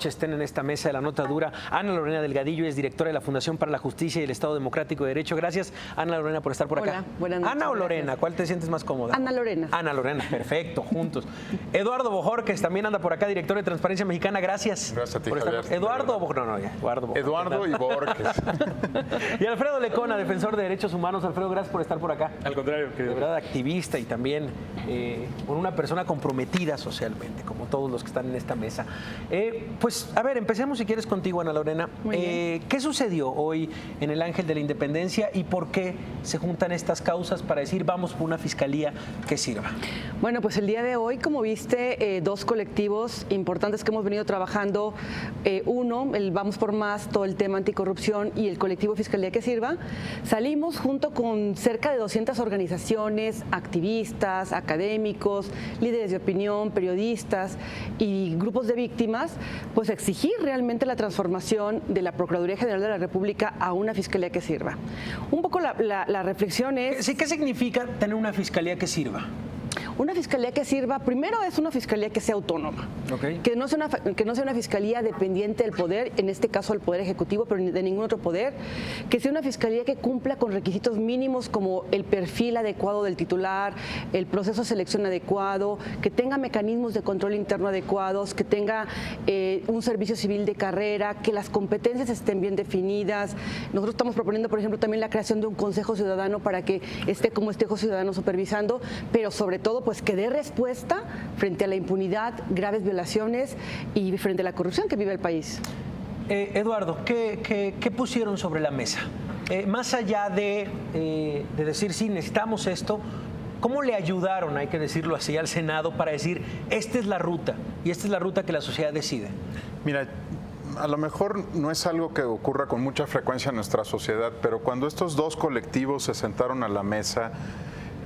Estén en esta mesa de la nota dura. Ana Lorena Delgadillo es directora de la Fundación para la Justicia y el Estado Democrático de Derecho. Gracias, Ana Lorena, por estar por acá. Hola, buenas noches. ¿Ana o Lorena? Gracias. ¿Cuál te sientes más cómoda? Ana Lorena. Ana Lorena, perfecto, juntos. Eduardo Bojorquez también anda por acá, director de Transparencia Mexicana. Gracias. Gracias a ti, por estar. Javier. Eduardo Bojorquez. Eduardo y Borges. Y Alfredo Lecona, defensor de derechos humanos. Alfredo, gracias por estar por acá. Al contrario, querido. De verdad, activista y también una persona comprometida socialmente, como todos los que están en esta mesa. Pues, a ver, empecemos si quieres contigo, Ana Lorena. ¿Qué sucedió hoy en el Ángel de la Independencia y por qué se juntan estas causas para decir vamos por una fiscalía que sirva? Bueno, pues el día de hoy, como viste, dos colectivos importantes que hemos venido trabajando. Uno, el Vamos por Más, todo el tema anticorrupción, y el colectivo Fiscalía que Sirva. Salimos junto con cerca de 200 organizaciones, activistas, académicos, líderes de opinión, periodistas y grupos de víctimas, pues exigir realmente la transformación de la Procuraduría General de la República a una fiscalía que sirva. Un poco la reflexión es... Sí, ¿qué significa tener una fiscalía que sirva? Una fiscalía que sirva, primero es una fiscalía que sea autónoma, que no sea una fiscalía dependiente del poder, en este caso del Poder Ejecutivo, pero de ningún otro poder, que sea una fiscalía que cumpla con requisitos mínimos como el perfil adecuado del titular, el proceso de selección adecuado, que tenga mecanismos de control interno adecuados, que tenga un servicio civil de carrera, que las competencias estén bien definidas. Nosotros estamos proponiendo, por ejemplo, también la creación de un Consejo Ciudadano para que esté como Consejo Ciudadano supervisando, pero sobre todo pues que dé respuesta frente a la impunidad, graves violaciones y frente a la corrupción que vive el país. Eduardo, ¿qué pusieron sobre la mesa? Más allá de decir sí, necesitamos esto, ¿cómo le ayudaron, hay que decirlo así, al Senado para decir esta es la ruta y esta es la ruta que la sociedad decide? Mira, a lo mejor no es algo que ocurra con mucha frecuencia en nuestra sociedad, pero cuando estos dos colectivos se sentaron a la mesa,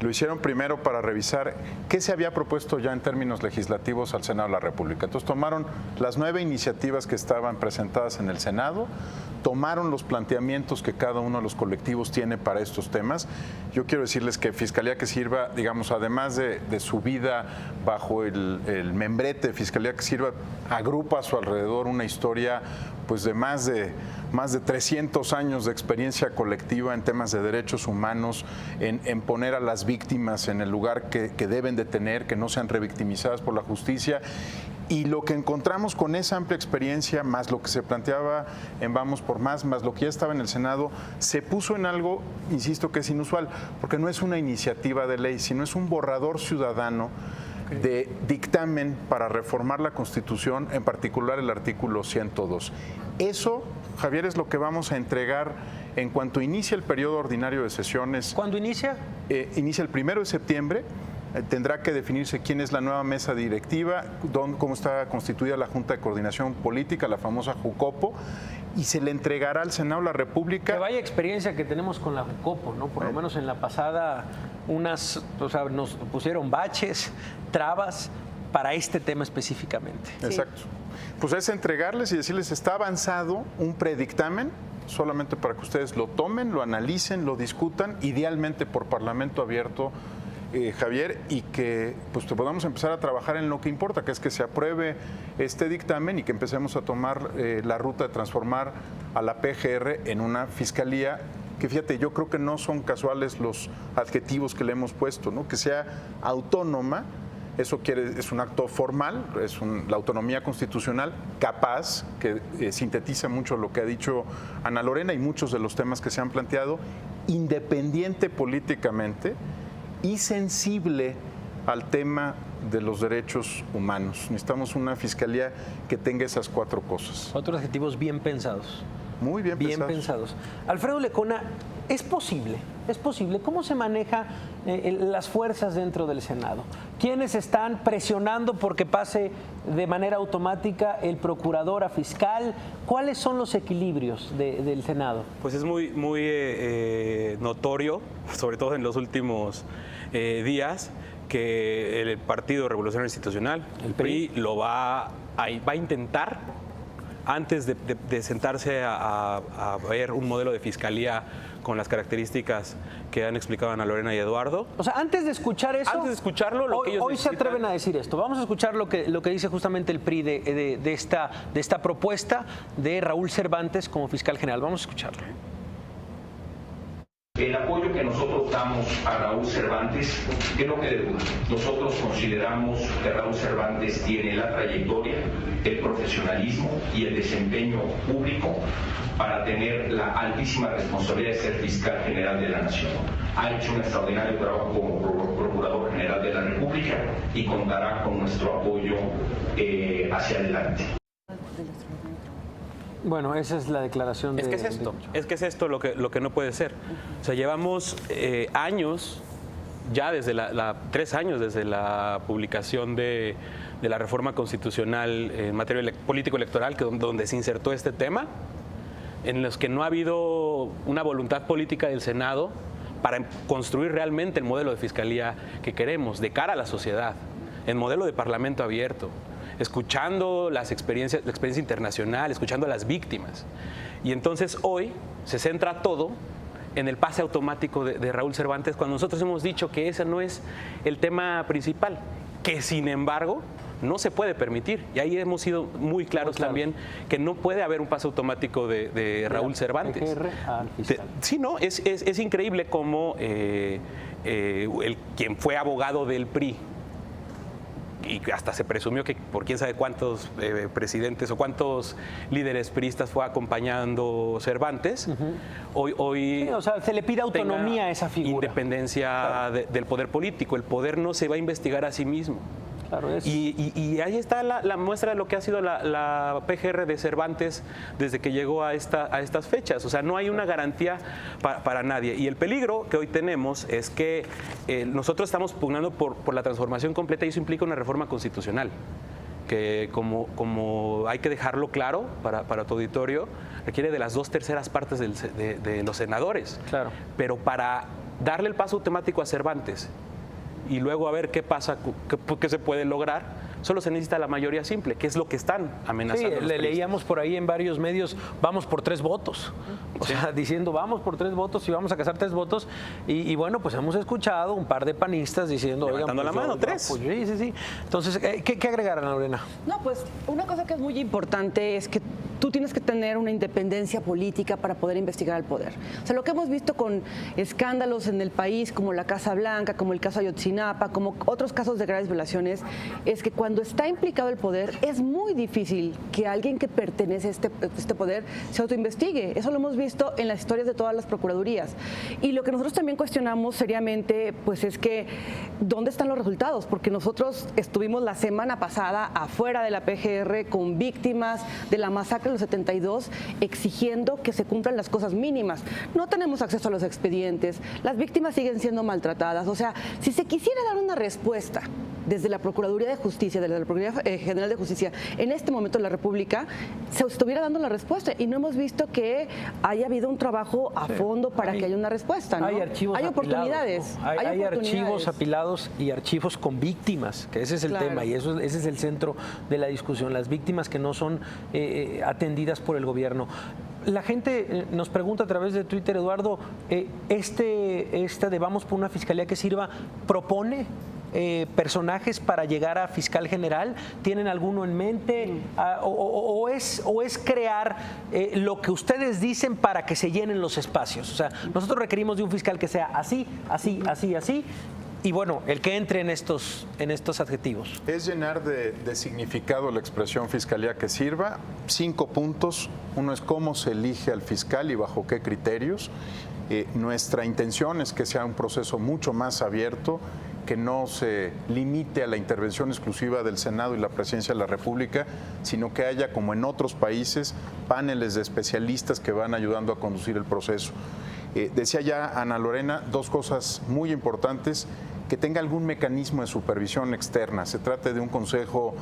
lo hicieron primero para revisar qué se había propuesto ya en términos legislativos al Senado de la República. Entonces tomaron las 9 iniciativas que estaban presentadas en el Senado, tomaron los planteamientos que cada uno de los colectivos tiene para estos temas. Yo quiero decirles que Fiscalía que Sirva, digamos, además de su vida bajo el membrete Fiscalía que Sirva, agrupa a su alrededor una historia pues de más de 300 años de experiencia colectiva en temas de derechos humanos, en poner a las víctimas en el lugar que deben de tener, que no sean revictimizadas por la justicia. Y lo que encontramos con esa amplia experiencia, más lo que se planteaba en Vamos por Más, más lo que ya estaba en el Senado, se puso en algo, insisto, que es inusual, porque no es una iniciativa de ley, sino es un borrador ciudadano de dictamen para reformar la Constitución, en particular el artículo 102. Eso, Javier, es lo que vamos a entregar en cuanto inicie el periodo ordinario de sesiones. ¿Cuándo inicia? Inicia el 1 de septiembre. Tendrá que definirse quién es la nueva mesa directiva, cómo está constituida la Junta de Coordinación Política, la famosa JUCOPO, y se le entregará al Senado de la República. Que vaya experiencia que tenemos con la JUCOPO, ¿no? Por lo menos en la pasada, nos pusieron baches, trabas para este tema específicamente. Exacto. Pues es entregarles y decirles, está avanzado un predictamen, solamente para que ustedes lo tomen, lo analicen, lo discutan, idealmente por Parlamento abierto, Javier, y que pues podamos empezar a trabajar en lo que importa, que es que se apruebe este dictamen y que empecemos a tomar la ruta de transformar a la PGR en una fiscalía que, fíjate, yo creo que no son casuales los adjetivos que le hemos puesto, ¿no? Que sea autónoma. Eso es un acto formal, es la autonomía constitucional capaz, que sintetiza mucho lo que ha dicho Ana Lorena y muchos de los temas que se han planteado, independiente políticamente y sensible al tema de los derechos humanos. Necesitamos una fiscalía que tenga esas 4 cosas. Otros adjetivos bien pensados. Muy bien pensados. Alfredo Lecona, ¿es posible? ¿Cómo se maneja las fuerzas dentro del Senado? ¿Quiénes están presionando porque pase de manera automática el procurador a fiscal? ¿Cuáles son los equilibrios del Senado? Pues es muy notorio, sobre todo en los últimos días, que el Partido Revolucionario Institucional, el PRI, va a intentar antes de sentarse a ver un modelo de fiscalía con las características que han explicado Ana Lorena y Eduardo. O sea, antes de escuchar eso... Antes de escucharlo, lo que ellos hoy se atreven a decir esto. Vamos a escuchar lo que dice justamente el PRI de esta propuesta de Raúl Cervantes como fiscal general. Vamos a escucharlo. El apoyo que nosotros damos a Raúl Cervantes, que no quede duda, nosotros consideramos que Raúl Cervantes tiene la trayectoria, el profesionalismo y el desempeño público para tener la altísima responsabilidad de ser fiscal general de la Nación. Ha hecho un extraordinario trabajo como Procurador General de la República y contará con nuestro apoyo hacia adelante. Bueno, esa es la declaración Es que es esto lo que no puede ser. O sea, llevamos años, ya desde 3 años desde la publicación de la reforma constitucional en materia político-electoral, donde se insertó este tema, en los que no ha habido una voluntad política del Senado para construir realmente el modelo de fiscalía que queremos de cara a la sociedad, el modelo de parlamento abierto, escuchando la experiencia internacional, escuchando a las víctimas. Y entonces hoy se centra todo en el pase automático de Raúl Cervantes, cuando nosotros hemos dicho que ese no es el tema principal, que sin embargo no se puede permitir. Y ahí hemos sido muy claros también que no puede haber un pase automático de Raúl Cervantes. Sí, no, es increíble cómo quien fue abogado del PRI, y hasta se presumió que por quién sabe cuántos presidentes o cuántos líderes priistas fue acompañando Cervantes, hoy sí, o sea, se le pide autonomía a esa figura. Independencia del poder político. El poder no se va a investigar a sí mismo. Claro, y ahí está la muestra de lo que ha sido la PGR de Cervantes desde que llegó a estas fechas. O sea, no hay una garantía para nadie. Y el peligro que hoy tenemos es que nosotros estamos pugnando por la transformación completa, y eso implica una reforma constitucional, que como hay que dejarlo claro para tu auditorio, requiere de las 2/3 partes de los senadores. Claro. Pero para darle el paso automático a Cervantes y luego a ver qué pasa, qué se puede lograr, solo se necesita la mayoría simple, que es lo que están amenazando. Sí, le leíamos por ahí en varios medios, vamos por 3 votos. O sea, diciendo, vamos por 3 votos y vamos a cazar 3 votos. Y bueno, pues hemos escuchado un par de panistas diciendo, levantando oigan, la mano, 3. Pues, sí. Entonces, ¿qué agregar, Ana Lorena? No, pues una cosa que es muy importante es que tú tienes que tener una independencia política para poder investigar al poder. O sea, lo que hemos visto con escándalos en el país, como la Casa Blanca, como el caso Ayotzinapa, como otros casos de graves violaciones, es que cuando está implicado el poder, es muy difícil que alguien que pertenece a este poder se autoinvestigue. Eso lo hemos visto en las historias de todas las procuradurías. Y lo que nosotros también cuestionamos seriamente, pues es que, ¿dónde están los resultados? Porque nosotros estuvimos la semana pasada afuera de la PGR con víctimas de la masacre de los 72, exigiendo que se cumplan las cosas mínimas. No tenemos acceso a los expedientes, las víctimas siguen siendo maltratadas. O sea, si se quisiera dar una respuesta desde la Procuraduría de Justicia, desde la Procuraduría General de Justicia, en este momento en la República, se estuviera dando la respuesta, y no hemos visto que haya habido un trabajo a fondo para que haya una respuesta, ¿no? Hay archivos hay apilados, oportunidades. ¿no? Hay archivos apilados y archivos con víctimas, que ese es el tema, y ese es el centro de la discusión, las víctimas que no son atendidas por el gobierno. La gente nos pregunta a través de Twitter, Eduardo, esta de Vamos por una Fiscalía que Sirva, ¿propone personajes para llegar a fiscal general? ¿Tienen alguno en mente? ¿O es crear lo que ustedes dicen para que se llenen los espacios? O sea, nosotros requerimos de un fiscal que sea así, así, así, así. Y bueno, el que entre en estos adjetivos. Es llenar de significado la expresión fiscalía que sirva. 5 puntos. Uno es cómo se elige al fiscal y bajo qué criterios. Nuestra intención es que sea un proceso mucho más abierto, que no se limite a la intervención exclusiva del Senado y la Presidencia de la República, sino que haya, como en otros países, paneles de especialistas que van ayudando a conducir el proceso. Decía ya Ana Lorena 2 cosas muy importantes: que tenga algún mecanismo de supervisión externa, se trate de un consejo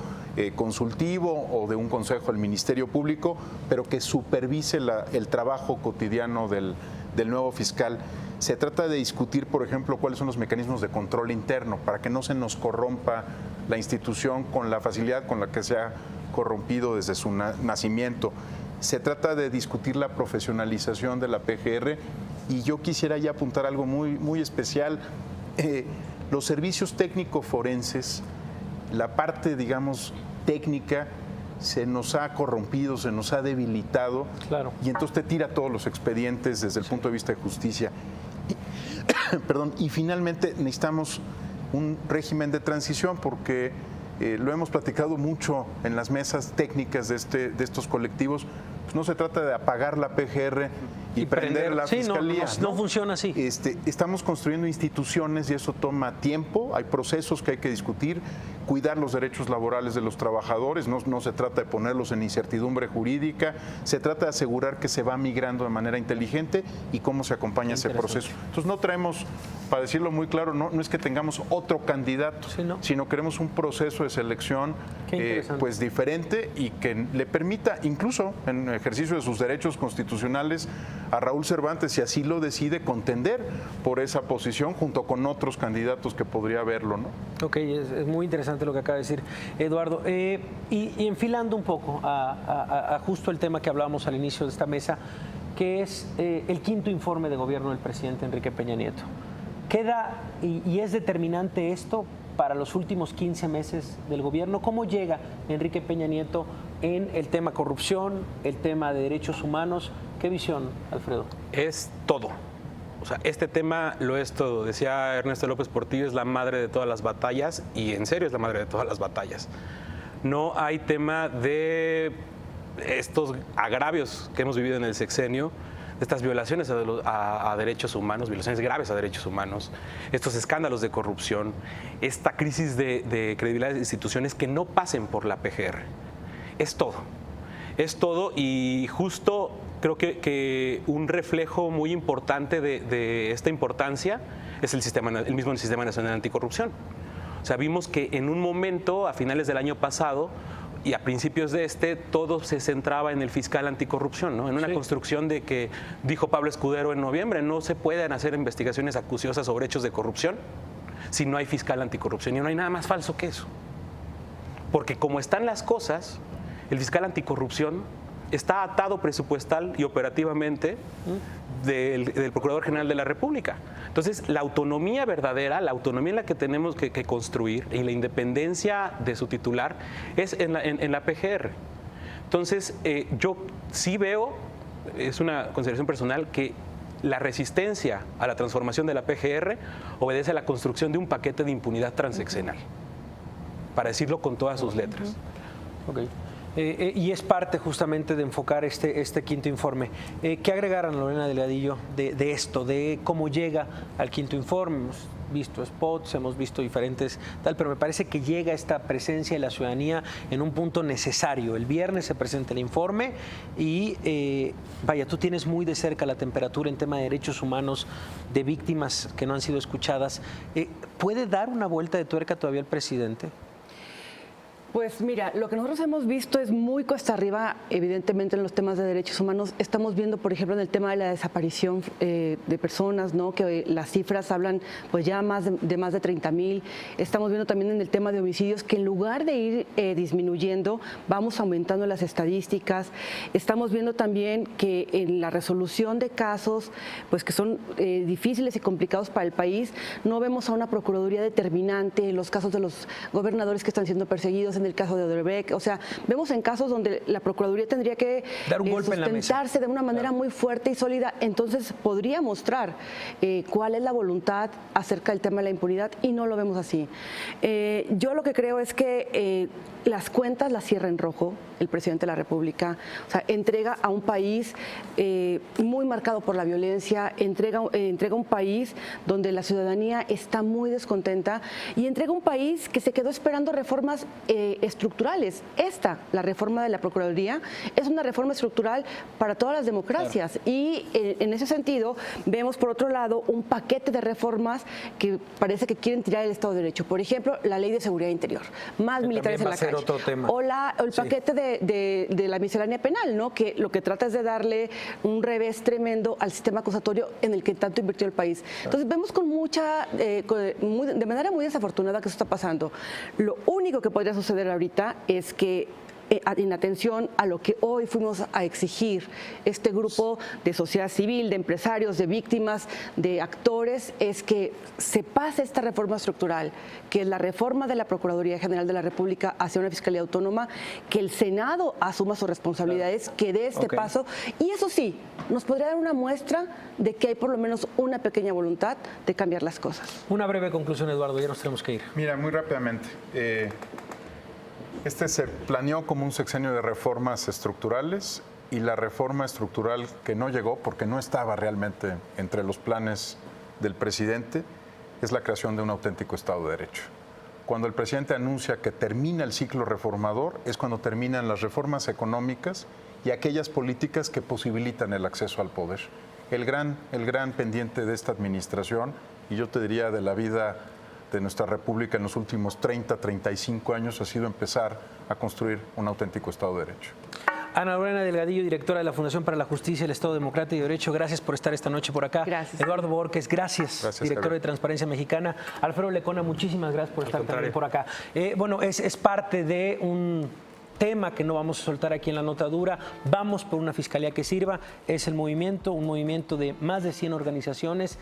consultivo o de un consejo del Ministerio Público, pero que supervise el trabajo cotidiano del nuevo fiscal. Se trata de discutir, por ejemplo, cuáles son los mecanismos de control interno para que no se nos corrompa la institución con la facilidad con la que se ha corrompido desde su nacimiento. Se trata de discutir la profesionalización de la PGR y yo quisiera ya apuntar algo muy especial. Los servicios técnico-forenses, la parte, digamos, técnica, se nos ha corrompido, se nos ha debilitado. Claro. Y entonces te tira todos los expedientes desde el punto de vista de justicia. Y finalmente necesitamos un régimen de transición porque lo hemos platicado mucho en las mesas técnicas de estos colectivos. Pues no se trata de apagar la PGR y prender la fiscalía. No funciona así. Estamos construyendo instituciones y eso toma tiempo. Hay procesos que hay que discutir, cuidar los derechos laborales de los trabajadores. No se trata de ponerlos en incertidumbre jurídica. Se trata de asegurar que se va migrando de manera inteligente y cómo se acompaña ese proceso. Entonces no traemos, para decirlo muy claro, no es que tengamos otro candidato, sino queremos un proceso de selección pues diferente y que le permita, incluso en ejercicio de sus derechos constitucionales, a Raúl Cervantes, si así lo decide, contender por esa posición junto con otros candidatos que podría haberlo, ¿no? Ok, es muy interesante lo que acaba de decir Eduardo. Y enfilando un poco a justo el tema que hablábamos al inicio de esta mesa, que es el quinto informe de gobierno del presidente Enrique Peña Nieto. Queda, y es determinante esto para los últimos 15 meses del gobierno. ¿Cómo llega Enrique Peña Nieto en el tema corrupción, el tema de derechos humanos? ¿Qué visión, Alfredo? Es todo. O sea, este tema lo es todo. Decía Ernesto López Portillo, es la madre de todas las batallas, y en serio es la madre de todas las batallas. No hay tema de estos agravios que hemos vivido en el sexenio, de estas violaciones a derechos humanos, violaciones graves a derechos humanos, estos escándalos de corrupción, esta crisis de credibilidad de instituciones que no pasen por la PGR. Es todo. Es todo, y justo creo que un reflejo muy importante de esta importancia es el mismo Sistema Nacional Anticorrupción. O sea, vimos que en un momento, a finales del año pasado y a principios de todo se centraba en el fiscal anticorrupción, ¿no? En una construcción de que, dijo Pablo Escudero en noviembre, no se pueden hacer investigaciones acuciosas sobre hechos de corrupción si no hay fiscal anticorrupción. Y no hay nada más falso que eso. Porque como están las cosas, el fiscal anticorrupción está atado presupuestal y operativamente del Procurador General de la República. Entonces, la autonomía verdadera, la autonomía en la que tenemos que construir y la independencia de su titular es en la PGR. Entonces, yo sí veo, es una consideración personal, que la resistencia a la transformación de la PGR obedece a la construcción de un paquete de impunidad transeccional, para decirlo con todas sus letras. Okay. Y es parte justamente de enfocar este quinto informe. ¿Qué agregar, Ana Lorena Delgadillo, de esto, de cómo llega al quinto informe? Hemos visto spots, hemos visto diferentes tal, pero me parece que llega esta presencia de la ciudadanía en un punto necesario. El viernes se presenta el informe y vaya, tú tienes muy de cerca la temperatura en tema de derechos humanos de víctimas que no han sido escuchadas. ¿Puede dar una vuelta de tuerca todavía el presidente? Pues mira, lo que nosotros hemos visto es muy cuesta arriba, evidentemente, en los temas de derechos humanos. Estamos viendo, por ejemplo, en el tema de la desaparición de personas, ¿no? Que las cifras hablan pues ya más de 30,000. Estamos viendo también en el tema de homicidios que en lugar de ir disminuyendo, vamos aumentando las estadísticas. Estamos viendo también que en la resolución de casos pues que son difíciles y complicados para el país, no vemos a una procuraduría determinante en los casos de los gobernadores que están siendo perseguidos, en el caso de Odebrecht. O sea, vemos en casos donde la Procuraduría tendría que dar un golpe en la mesa, sustentarse de una manera muy fuerte y sólida, entonces podría mostrar cuál es la voluntad acerca del tema de la impunidad, y no lo vemos así. Yo lo que creo es que las cuentas las cierra en rojo el presidente de la República. O sea, entrega a un país muy marcado por la violencia, entrega un país donde la ciudadanía está muy descontenta, y entrega un país que se quedó esperando reformas estructurales. La reforma de la Procuraduría es una reforma estructural para todas las democracias, claro. Y en ese sentido vemos por otro lado un paquete de reformas que parece que quieren tirar el Estado de Derecho. Por ejemplo, la Ley de Seguridad Interior, más militares en la calle, otro tema. O el paquete de la miscelánea penal, ¿no? Que lo que trata es de darle un revés tremendo al sistema acusatorio en el que tanto invirtió el país. Entonces vemos de manera muy desafortunada que eso está pasando. Lo único que podría suceder ahorita es que en atención a lo que hoy fuimos a exigir este grupo de sociedad civil, de empresarios, de víctimas, de actores, es que se pase esta reforma estructural, que es la reforma de la Procuraduría General de la República hacia una fiscalía autónoma, que el Senado asuma sus responsabilidades, que dé este paso, y eso sí, nos podría dar una muestra de que hay por lo menos una pequeña voluntad de cambiar las cosas. Una breve conclusión, Eduardo, ya nos tenemos que ir. Mira, muy rápidamente. Este se planeó como un sexenio de reformas estructurales y la reforma estructural que no llegó, porque no estaba realmente entre los planes del presidente, es la creación de un auténtico Estado de Derecho. Cuando el presidente anuncia que termina el ciclo reformador, es cuando terminan las reformas económicas y aquellas políticas que posibilitan el acceso al poder. El gran pendiente de esta administración, y yo te diría de la vida de nuestra República en los últimos 30, 35 años, ha sido empezar a construir un auténtico Estado de Derecho. Ana Lorena Delgadillo, directora de la Fundación para la Justicia, el Estado Democrático y Derecho, gracias por estar esta noche por acá. Gracias. Eduardo Borges, gracias director Javier. de Transparencia Mexicana. Alfredo Lecona, muchísimas gracias por estar también por acá. Bueno, es parte de un tema que no vamos a soltar aquí en la nota dura. Vamos por una fiscalía que sirva. Es el movimiento, un movimiento de más de 100 organizaciones,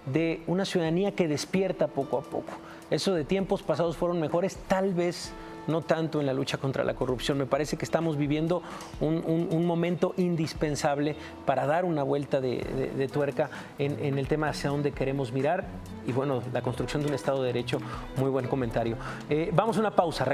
de una ciudadanía que despierta poco a poco. Eso de tiempos pasados fueron mejores, tal vez no tanto en la lucha contra la corrupción. Me parece que estamos viviendo un momento indispensable para dar una vuelta de tuerca en el tema hacia dónde queremos mirar y bueno, la construcción de un Estado de Derecho, muy buen comentario. Vamos a una pausa.